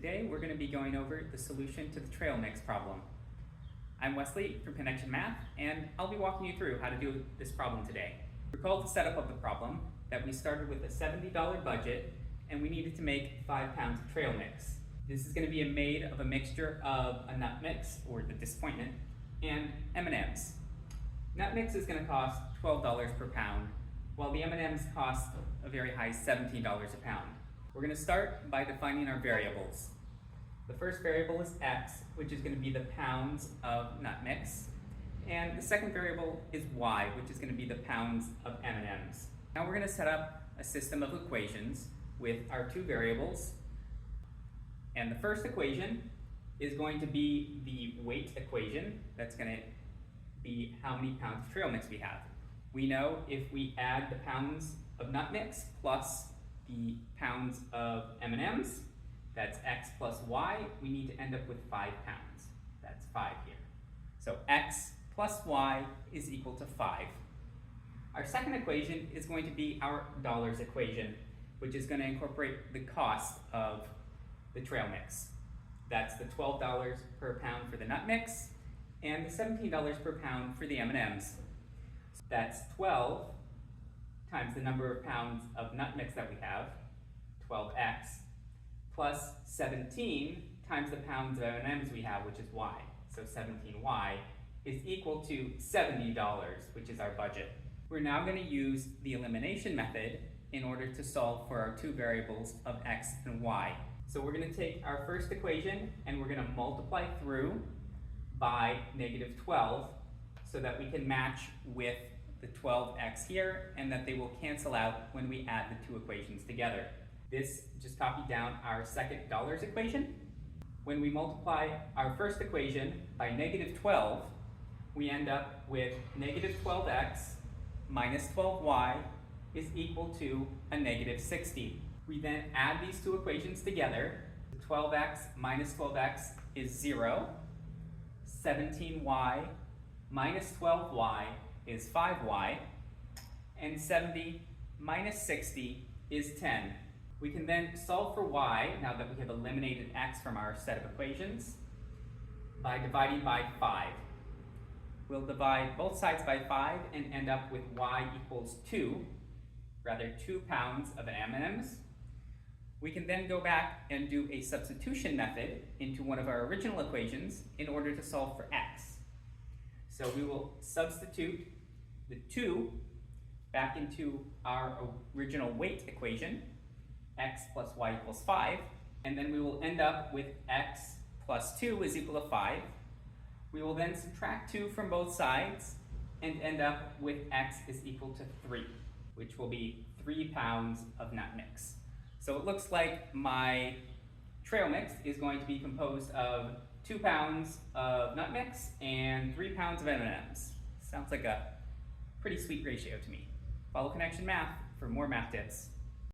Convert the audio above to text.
Today we're going to be going over the solution to the trail mix problem. I'm Wesley from Connection Math, and I'll be walking you through how to do this problem today. Recall the setup of the problem that we started with a $70 budget and we needed to make 5 pounds of trail mix. This is going to be made of a mixture of a nut mix, or the disappointment, and M&Ms. Nut mix is going to cost $12 per pound, while the M&Ms cost a very high $17 a pound. We're going to start by defining our variables. The first variable is x, which is going to be the pounds of nut mix, and the second variable is y, which is going to be the pounds of M&Ms. Now we're going to set up a system of equations with our two variables, and the first equation is going to be the weight equation. That's going to be how many pounds of trail mix we have. We know if we add the pounds of nut mix plus the pounds of M&Ms, that's x plus y, we need to end up with 5 pounds. That's 5 here. So x plus y is equal to 5. Our second equation is going to be our dollars equation, which is going to incorporate the cost of the trail mix. That's the $12 per pound for the nut mix and the $17 per pound for the M&Ms. That's 12 times the number of pounds of nut mix that we have, 12x, plus 17 times the pounds of M&Ms we have, which is y. So 17y is equal to $70, which is our budget. We're now going to use the elimination method in order to solve for our two variables of x and y. So we're going to take our first equation and we're going to multiply through by -12 so that we can match with the 12x here and that they will cancel out when we add the two equations together. This just copied down our second dollars equation. When we multiply our first equation by -12, we end up with -12x minus 12y is equal to a -60. We then add these two equations together. 12x minus 12x is 0. 17y minus 12y is 5y. And 70 minus 60 is 10. We can then solve for y, now that we have eliminated x from our set of equations, by dividing by 5. We'll divide both sides by 5 and end up with y equals 2, rather 2 pounds of M&Ms. We can then go back and do a substitution method into one of our original equations in order to solve for x. So we will substitute the 2 back into our original weight equation, x plus y equals 5, and then we will end up with x plus 2 is equal to 5. We will then subtract 2 from both sides and end up with x is equal to 3, which will be 3 pounds of nut mix. So it looks like my trail mix is going to be composed of 2 pounds of nut mix and 3 pounds of M&Ms. Sounds like a pretty sweet ratio to me. Follow Connection Math for more math tips.